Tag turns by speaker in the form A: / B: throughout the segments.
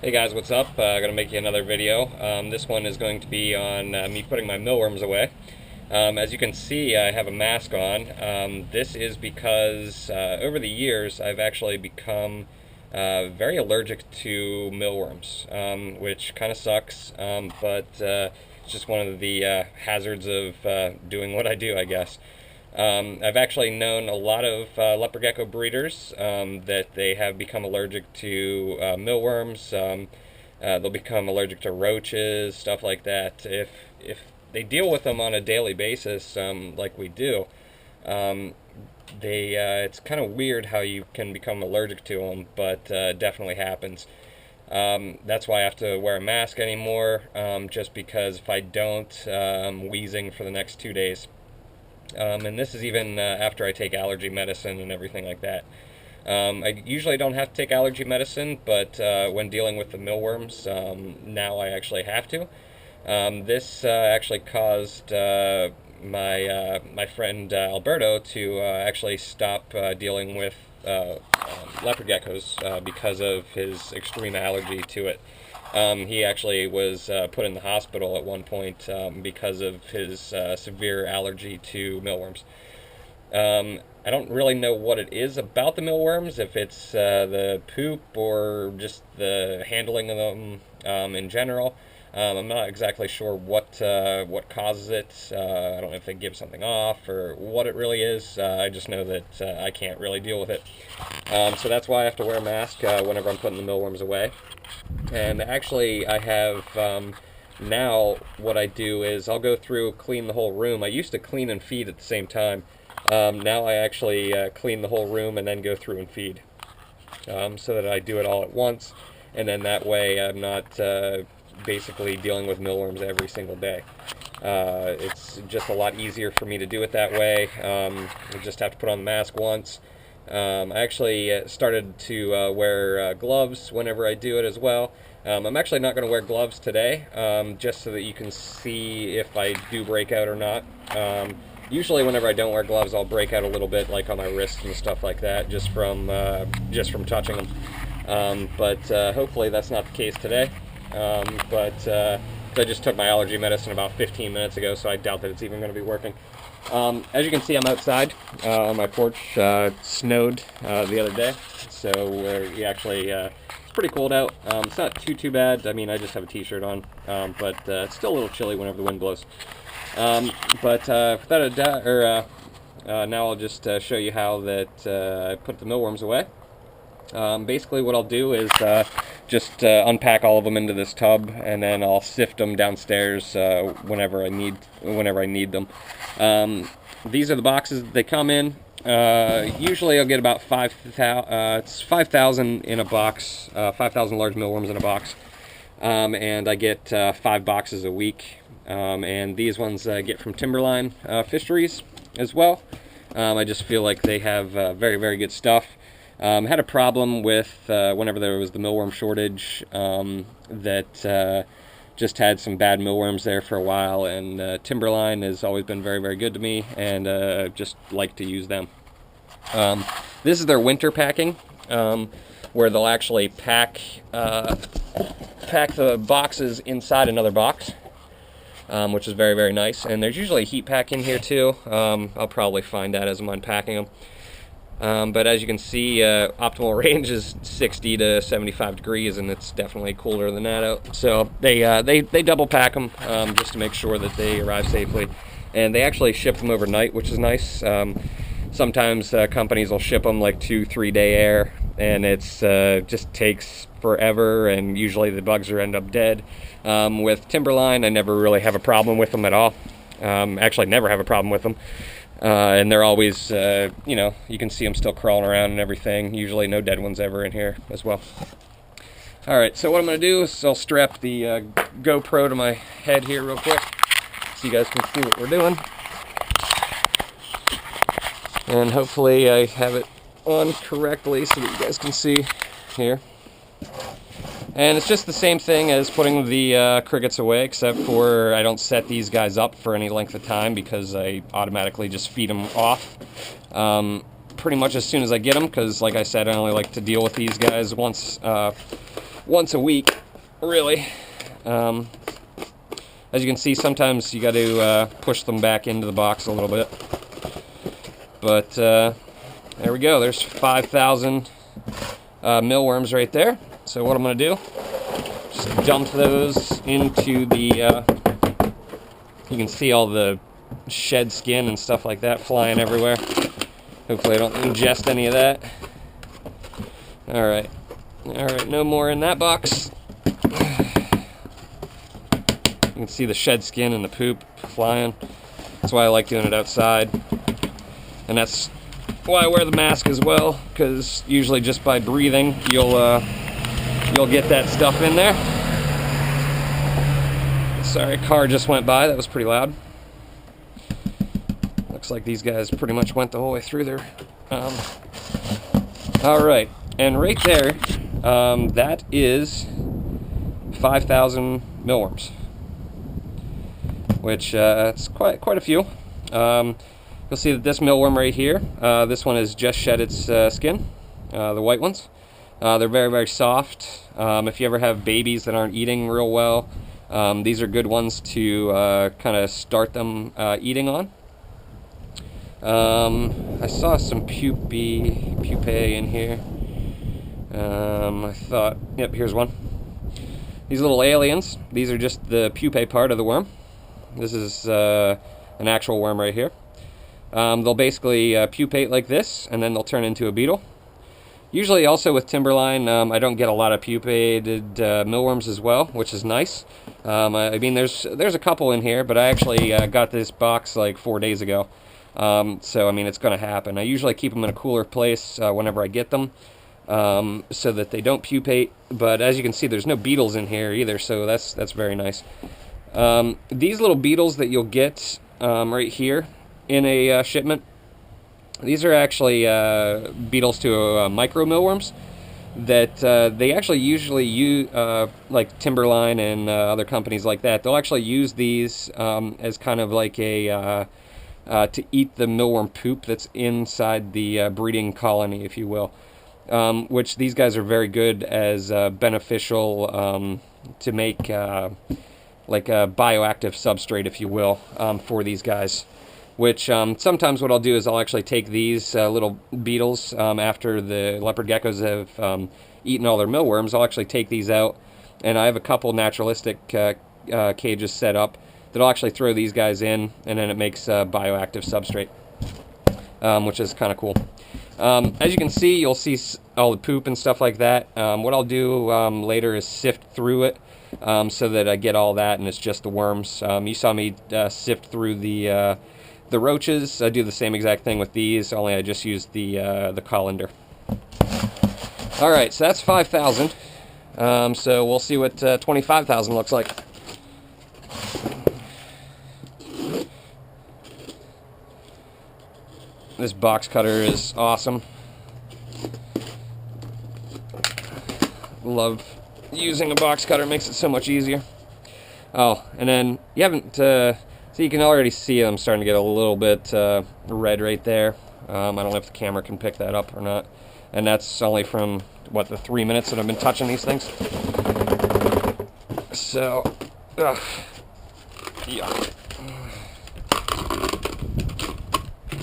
A: Hey guys, what's up? Gonna make you another video. This one is going to be on me putting my mealworms away. As you can see, I have a mask on. This is because over the years I've actually become very allergic to mealworms, which kind of sucks, but it's just one of the hazards of doing what I do, I guess. I've actually known a lot of leopard gecko breeders that they have become allergic to mealworms. They'll become allergic to roaches, stuff like that. If they deal with them on a daily basis, like we do, it's kind of weird how you can become allergic to them, but it definitely happens. That's why I have to wear a mask anymore, just because if I don't, I'm wheezing for the next 2 days. And this is even after I take allergy medicine and everything like that. I usually don't have to take allergy medicine, but when dealing with the mealworms, now I actually have to. This actually caused my friend Alberto to actually stop dealing with leopard geckos because of his extreme allergy to it. He actually was put in the hospital at one point because of his severe allergy to mealworms. I don't really know what it is about the mealworms, if it's the poop or just the handling of them in general. I'm not exactly sure what causes it. I don't know if they give something off or what it really is. I just know that I can't really deal with it. So that's why I have to wear a mask whenever I'm putting the mealworms away. And actually, I have now what I do is I'll go through, clean the whole room. I used to clean and feed at the same time. Now I actually clean the whole room and then go through and feed, so that I do it all at once, and then that way I'm not basically dealing with mealworms every single day. It's just a lot easier for me to do it that way. I just have to put on the mask once. I actually started to wear gloves whenever I do it as well. I'm actually not going to wear gloves today, just so that you can see if I do break out or not. Usually whenever I don't wear gloves, I'll break out a little bit, like on my wrists and stuff like that, just from touching them. But hopefully that's not the case today. I just took my allergy medicine about 15 minutes ago, so I doubt that it's even going to be working. As you can see, I'm outside on my porch. It snowed the other day, so we actually it's pretty cold out. It's not too bad. I mean, I just have a t-shirt on, but it's still a little chilly whenever the wind blows. Without a doubt, now I'll just show you how that I put the mealworms away. Basically what I'll do is just unpack all of them into this tub, and then I'll sift them downstairs whenever I need them. These are the boxes that they come in. Usually I'll get about 5,000 in a box, 5,000 large mealworms in a box, and I get 5 boxes a week. And these ones I get from Timberline Fisheries as well. I just feel like they have very good stuff. Had a problem with whenever there was the mealworm shortage, that just had some bad mealworms there for a while, and Timberline has always been very good to me, and just like to use them. This is their winter packing, where they'll actually pack the boxes inside another box, which is very nice. And there's usually a heat pack in here too. I'll probably find that as I'm unpacking them. But as you can see, optimal range is 60 to 75 degrees, and it's definitely cooler than that out. So they double pack them just to make sure that they arrive safely. And they actually ship them overnight, which is nice. Sometimes companies will ship them like 2-3 day air, and it's just takes forever, and usually the bugs end up dead. With Timberline, I never really have a problem with them at all. Actually, never have a problem with them. And they're always, you can see them still crawling around and everything. Usually no dead ones ever in here as well. Alright, so what I'm going to do is I'll strap the GoPro to my head here real quick, so you guys can see what we're doing. And hopefully I have it on correctly so that you guys can see here. And it's just the same thing as putting the crickets away, except for I don't set these guys up for any length of time because I automatically just feed them off pretty much as soon as I get them, because like I said, I only like to deal with these guys once once a week, really. As you can see, sometimes you got to push them back into the box a little bit. But there we go. There's 5,000 mealworms right there. So what I'm going to do, just dump those into the, you can see all the shed skin and stuff like that flying everywhere. Hopefully I don't ingest any of that. Alright, no more in that box. You can see the shed skin and the poop flying. That's why I like doing it outside. And that's why I wear the mask as well, because usually just by breathing you'll get that stuff in there. Sorry, a car just went by. That was pretty loud. Looks like these guys pretty much went the whole way through there. Alright, and right there, that is 5,000 mealworms, which it's quite a few. You'll see that this mealworm right here, this one has just shed its skin, the white ones. They're very, very soft. If you ever have babies that aren't eating real well, these are good ones to kind of start them eating on. I saw some pupae in here. I thought, yep, here's one. These little aliens, these are just the pupae part of the worm. This is an actual worm right here. They'll basically pupate like this, and then they'll turn into a beetle. Usually also with timberline, I don't get a lot of pupated mealworms as well, which is nice. I mean, there's a couple in here, but I actually got this box like 4 days ago. So, I mean, it's going to happen. I usually keep them in a cooler place whenever I get them, so that they don't pupate. But as you can see, there's no beetles in here either, so that's very nice. These little beetles that you'll get right here in a shipment, these are actually beetles to micro mealworms that they actually usually use, like Timberline and other companies like that. They'll actually use these as kind of like a to eat the mealworm poop that's inside the breeding colony, if you will. Which these guys are very good as beneficial to make like a bioactive substrate, if you will, for these guys. Which sometimes what I'll do is I'll actually take these little beetles after the leopard geckos have eaten all their mealworms. I'll actually take these out, and I have a couple naturalistic cages set up that I'll actually throw these guys in, and then it makes bioactive substrate, which is kind of cool. As you can see, you'll see all the poop and stuff like that. What I'll do later is sift through it so that I get all that and it's just the worms. You saw me sift through the roaches. I do the same exact thing with these, only I just use the colander. Alright, so that's 5,000. So we'll see what 25,000 looks like. This box cutter is awesome. Love using a box cutter, makes it so much easier. Oh, and then you haven't, so you can already see I'm starting to get a little bit red right there. I don't know if the camera can pick that up or not. And that's only from, what, the 3 minutes that I've been touching these things. So, yeah.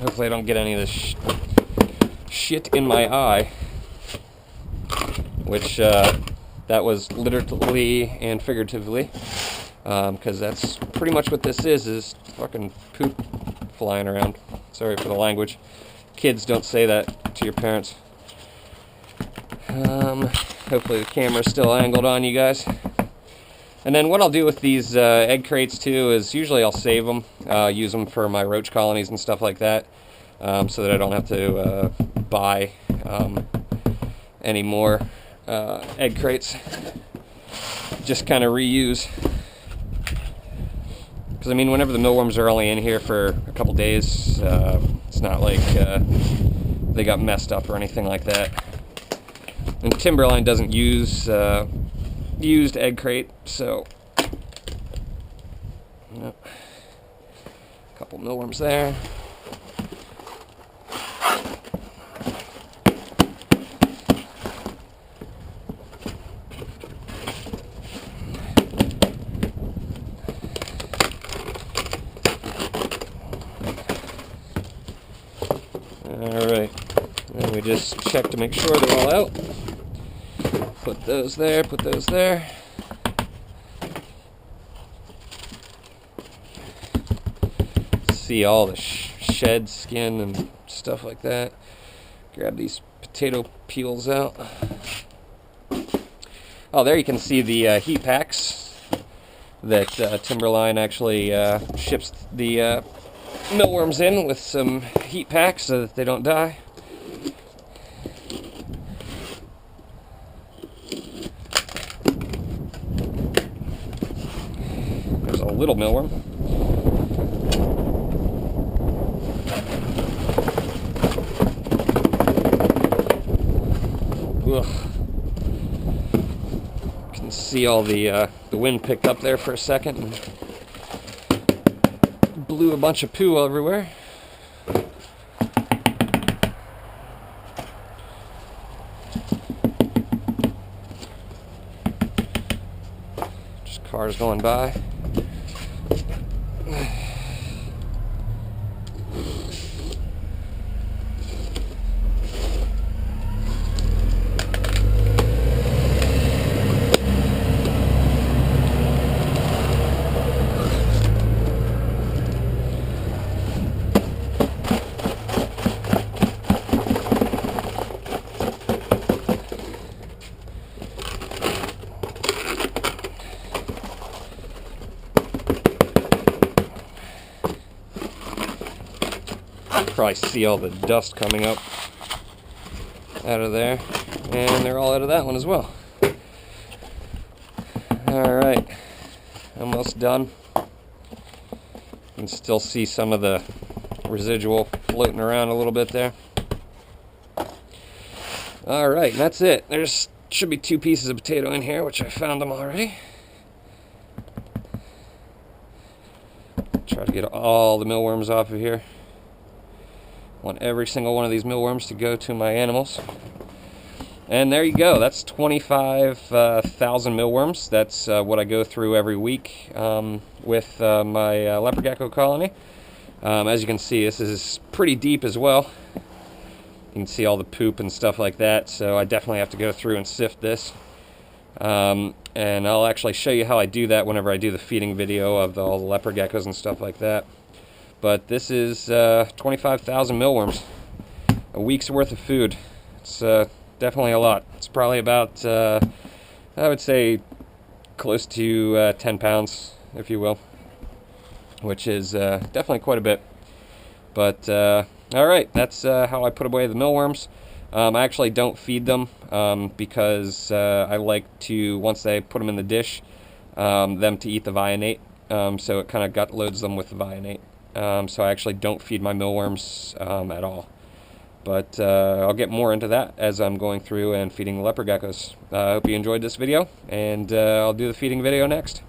A: Hopefully I don't get any of this shit in my eye. Which, that was literally and figuratively. Because that's pretty much what this is fucking poop flying around. Sorry for the language. Kids, don't say that to your parents. Hopefully the camera's still angled on you guys. And then what I'll do with these egg crates too is usually I'll save them, use them for my roach colonies and stuff like that, so that I don't have to buy any more egg crates. Just kind of reuse. Because I mean, whenever the mealworms are only in here for a couple days, it's not like they got messed up or anything like that. And Timberline doesn't use used egg crate, so yep. A couple mealworms there. Just check to make sure they're all out. Put those there, put those there. See all the shed skin and stuff like that. Grab these potato peels out. Oh, there you can see the heat packs that Timberline actually ships the mealworms in with some heat packs so that they don't die. There's a little mealworm. Ugh. You can see all the wind picked up there for a second and blew a bunch of poo everywhere. Just cars going by. Probably see all the dust coming up out of there, and they're all out of that one as well. Alright, almost done. You can still see some of the residual floating around a little bit there. Alright, that's it. There's should be 2 pieces of potato in here, which I found them already. Try to get all the mealworms off of here. Want every single one of these mealworms to go to my animals. And there you go. That's 25,000 mealworms. That's what I go through every week with my leopard gecko colony. As you can see, this is pretty deep as well. You can see all the poop and stuff like that, so I definitely have to go through and sift this. And I'll actually show you how I do that whenever I do the feeding video of all the leopard geckos and stuff like that. But this is 25,000 mealworms, a week's worth of food. It's definitely a lot. It's probably about, I would say, close to 10 pounds, if you will, which is definitely quite a bit. But, alright, that's how I put away the mealworms. I actually don't feed them because I like to, once I put them in the dish, them to eat the vionate. So it kind of gut loads them with the vionate. So I actually don't feed my mealworms at all. But I'll get more into that as I'm going through and feeding the leopard geckos. I hope you enjoyed this video, and I'll do the feeding video next.